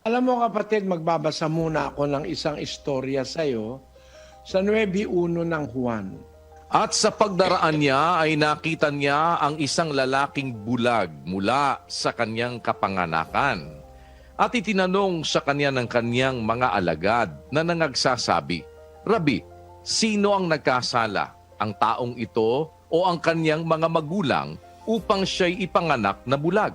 Alam mo kapatid, magbabasa muna ako ng isang istorya sa iyo sa 9:1 ng Juan. At sa pagdaraan niya ay nakita niya ang isang lalaking bulag mula sa kanyang kapanganakan. At itinanong sa kanya ng kanyang mga alagad na nangagsasabi, Rabi, sino ang nagkasala, ang taong ito o ang kanyang mga magulang upang siya'y ipanganak na bulag?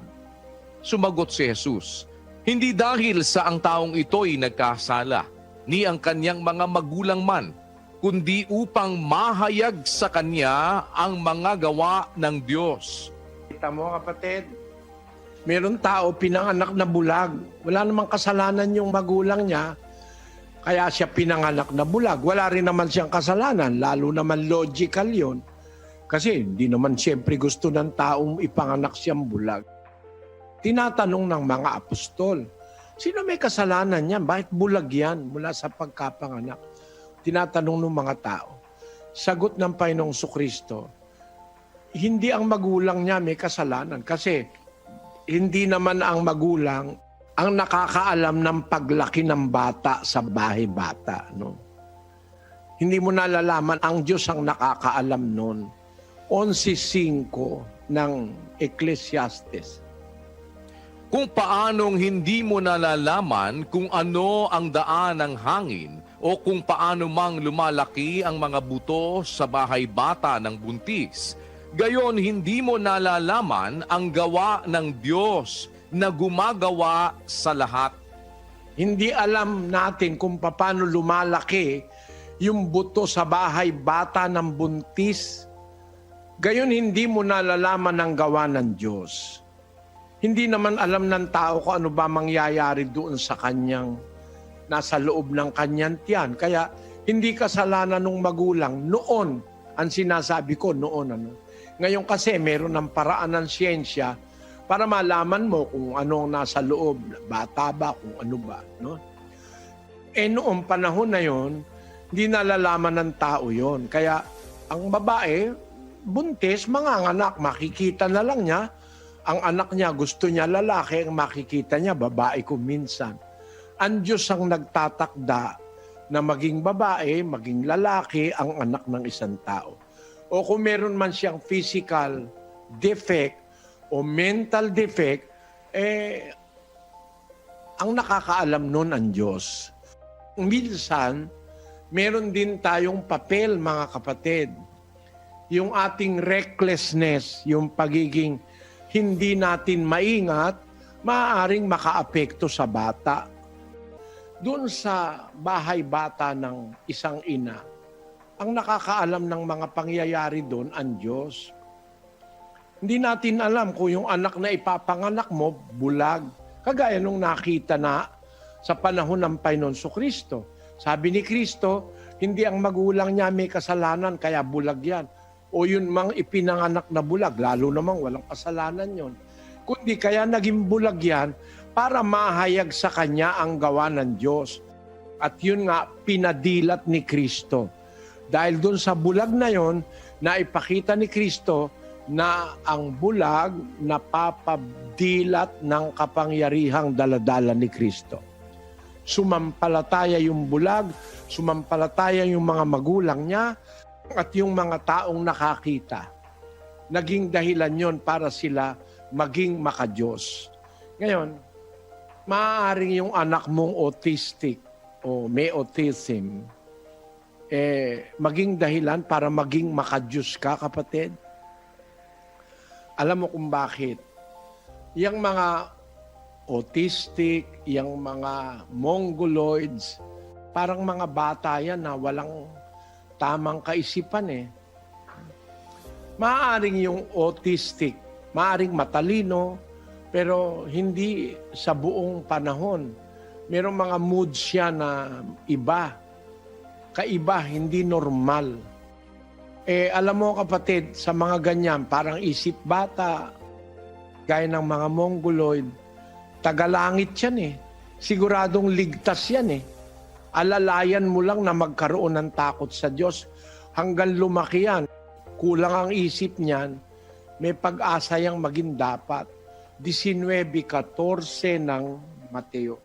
Sumagot si Jesus, hindi dahil sa ang taong ito'y nagkasala, ni ang kanyang mga magulang man, kundi upang mahayag sa kanya ang mga gawa ng Diyos. Kita mo kapatid, meron tao pinanganak na bulag. Wala namang kasalanan yung magulang niya, kaya siya pinanganak na bulag. Wala rin naman siyang kasalanan, lalo naman logical yon. Kasi hindi naman siyempre gusto ng taong ipanganak siyang bulag. Tinatanong ng mga apostol, sino may kasalanan yan? Bakit bulag yan mula sa pagkapanganak? Tinatanong ng mga tao. Sagot ng Panginoong Kristo, hindi ang magulang niya may kasalanan kasi hindi naman ang magulang ang nakakaalam ng paglaki ng bata sa bahay bata. No? Hindi mo nalalaman, ang Diyos ang nakakaalam nun. 11:5 ng Ecclesiastes. Kung paanong hindi mo nalalaman kung ano ang daan ng hangin o kung paano mang lumalaki ang mga buto sa bahay bata ng buntis, gayon hindi mo nalalaman ang gawa ng Diyos na gumagawa sa lahat. Hindi alam natin kung paano lumalaki yung buto sa bahay bata ng buntis. Gayon hindi mo nalalaman ang gawa ng Diyos. Hindi naman alam ng tao kung ano ba mangyayari doon sa kanyang, nasa loob ng kanyang tiyan. Kaya hindi kasalanan ng magulang noon, ang sinasabi ko noon. Ngayon kasi meron ng paraan ng siyensya para malaman mo kung ano nasa loob, bata ba, kung ano ba. No? Noong panahon na yon, hindi nalalaman ng tao yon. Kaya ang babae, buntis, manganganak, makikita na lang niya. Ang anak niya, gusto niya lalaki, ang makikita niya, babae kung minsan. Ang Diyos ang nagtatakda na maging babae, maging lalaki ang anak ng isang tao. O kung meron man siyang physical defect o mental defect, ang nakakaalam nun ang Diyos. Minsan, meron din tayong papel, mga kapatid. Yung ating recklessness, yung pagiging hindi natin maingat, maaaring makaapekto sa bata. Doon sa bahay bata ng isang ina, ang nakakaalam ng mga pangyayari doon ang Diyos. Hindi natin alam kung yung anak na ipapanganak mo, bulag. Kagaya nung nakita na sa panahon ng Panginoon Kristo. Sabi ni Kristo, hindi ang magulang niya may kasalanan, kaya bulag yan. O yun mang ipinanganak na bulag, lalo namang walang kasalanan yon. Kundi kaya naging bulag yan para mahayag sa kanya ang gawa ng Diyos. At yun nga, pinadilat ni Kristo. Dahil dun sa bulag na yon, naipakita ni Kristo na ang bulag napapadilat ng kapangyarihang daladala ni Kristo. Sumampalataya yung bulag, sumampalataya yung mga magulang niya, at yung mga taong nakakita, naging dahilan yon para sila maging makadiyos. Ngayon, maaaring yung anak mong autistic o may autism, maging dahilan para maging makadiyos ka, kapatid. Alam mo kung bakit? Yung mga autistic, yung mga mongoloids, parang mga bata yan na walang tamang kaisipan Maaaring yung autistic, maaaring matalino, pero hindi sa buong panahon. Merong mga moods siya na iba, kaiba, hindi normal. Alam mo kapatid, sa mga ganyan, parang isip bata, gaya ng mga mongoloid, tagalangit yan Siguradong ligtas yan Alalayan mo lang na magkaroon ng takot sa Diyos. Hanggang lumaki yan, kulang ang isip niyan, may pag-asa yang maging dapat. 19:14 ng Mateo.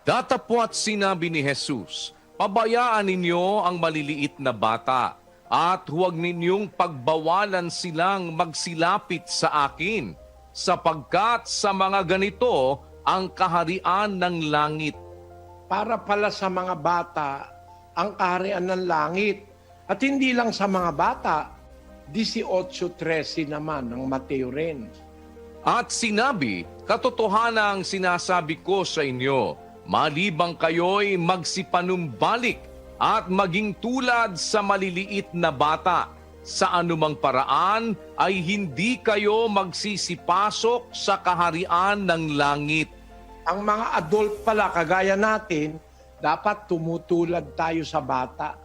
Datapwat sinabi ni Jesus, pabayaan ninyo ang maliliit na bata at huwag ninyong pagbawalan silang magsilapit sa akin, sapagkat sa mga ganito ang kaharian ng langit. Para pala sa mga bata, ang kaharian ng langit. At hindi lang sa mga bata, 18:13 naman ng Mateo rin. At sinabi, katotohanang sinasabi ko sa inyo, malibang kayo'y magsipanumbalik at maging tulad sa maliliit na bata, sa anumang paraan ay hindi kayo magsisipasok sa kaharian ng langit. Ang mga adult pala, kagaya natin, dapat tumutulad tayo sa bata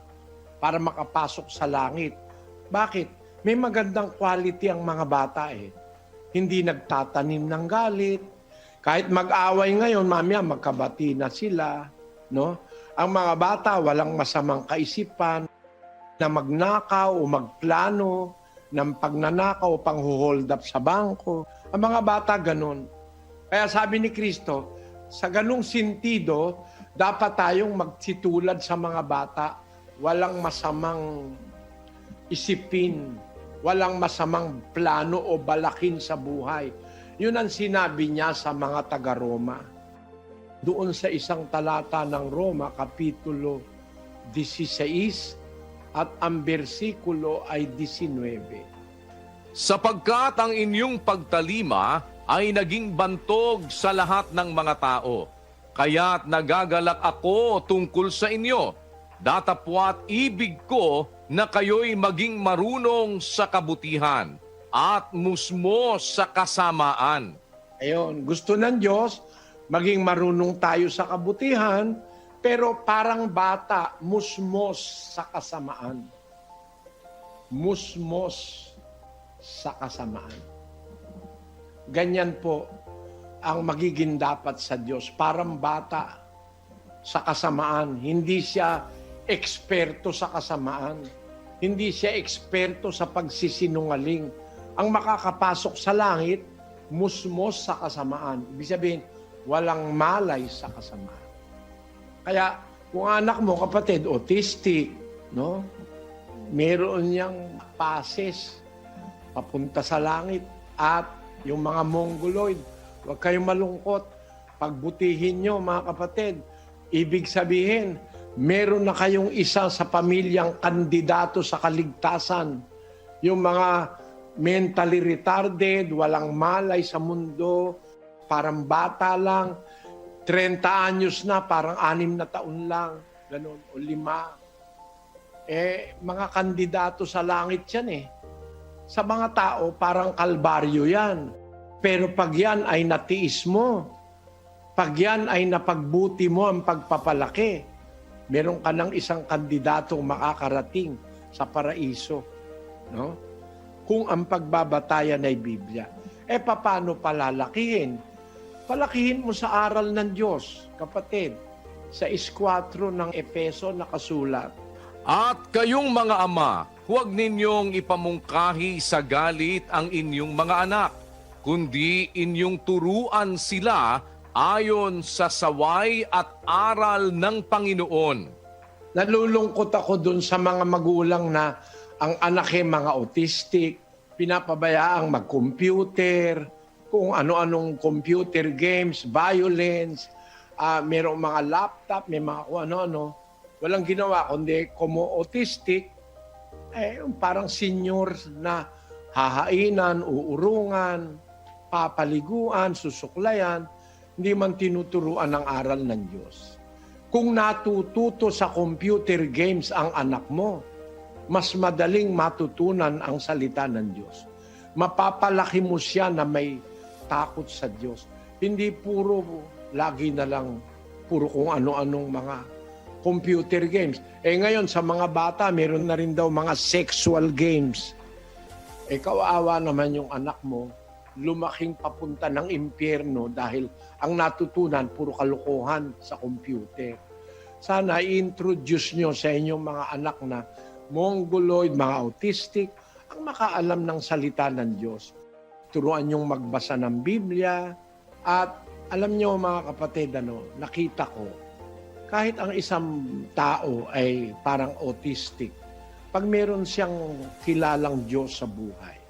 para makapasok sa langit. Bakit? May magandang quality ang mga bata eh. Hindi nagtatanim ng galit. Kahit mag-away ngayon, mamaya magkabati na sila. No? Ang mga bata, walang masamang kaisipan na magnakaw o magplano ng pagnanakaw o pang-hold up sa bangko. Ang mga bata ganun. Kaya sabi ni Kristo, sa ganung sentido, dapat tayong magsitulad sa mga bata. Walang masamang isipin, walang masamang plano o balakin sa buhay. Yun ang sinabi niya sa mga taga-Roma. Doon sa isang talata ng Roma, Kapitulo 16, at ang bersikulo ay 19. Sapagkat ang inyong pagtalima ay naging bantog sa lahat ng mga tao. Kaya't nagagalak ako tungkol sa inyo. Datapwat ibig ko na kayo'y maging marunong sa kabutihan at musmos sa kasamaan. Ayun, gusto ng Diyos, maging marunong tayo sa kabutihan, pero parang bata, musmos sa kasamaan. Musmos sa kasamaan. Ganyan po ang magiging dapat sa Diyos. Parang bata sa kasamaan. Hindi siya eksperto sa kasamaan. Hindi siya eksperto sa pagsisinungaling. Ang makakapasok sa langit, musmos sa kasamaan. Ibig sabihin, walang malay sa kasamaan. Kaya kung anak mo, kapatid, autistic, no? Meron niyang passes papunta sa langit. At yung mga mongoloid, huwag kayong malungkot. Pagbutihin nyo, mga kapatid, ibig sabihin, meron na kayong isa sa pamilyang kandidato sa kaligtasan. Yung mga mentally retarded, walang malay sa mundo, parang bata lang, 30 anyos na, parang 6 na taon lang, ganun, o 5. Mga kandidato sa langit yan eh. Sa mga tao, parang kalbaryo yan. Pero pag yan ay natiis mo, pag yan ay napagbuti mo ang pagpapalaki, meron ka ng isang kandidatong makakarating sa paraiso. No? Kung ang pagbabatayan ay Biblia. Paano palalakihin? Palakihin mo sa aral ng Diyos, kapatid. Sa 4 ng Efeso nakasulat. At kayong mga ama, huwag ninyong ipamungkahi sa galit ang inyong mga anak, kundi inyong turuan sila ayon sa saway at aral ng Panginoon. Nalulungkot ako dun sa mga magulang na ang anak ay mga autistic, pinapabayaang mag-computer, kung ano-anong computer games, violence, mayroong mga laptop, may mga kung ano-ano. Walang ginawa kundi como autistic, parang senior na hahainan, uurungan, papaliguan, susuklayan, hindi man tinuturuan ng aral ng Diyos. Kung natututo sa computer games ang anak mo, mas madaling matutunan ang salita ng Diyos. Mapapalaki mo siya na may takot sa Diyos. Hindi puro lagi na lang puro kung ano-anong mga computer games. Ngayon sa mga bata, meron na rin daw mga sexual games. Kawawa naman yung anak mo, lumaking papunta ng impyerno dahil ang natutunan puro kalokohan sa computer. Sana i-introduce nyo sa inyong mga anak na mongoloid, mga autistic, ang makaalam ng salita ng Diyos. Turuan yung magbasa ng Biblia at Alam nyo mga kapatid, nakita ko, kahit ang isang tao ay parang autistic, pag meron siyang kilalang Diyos sa buhay,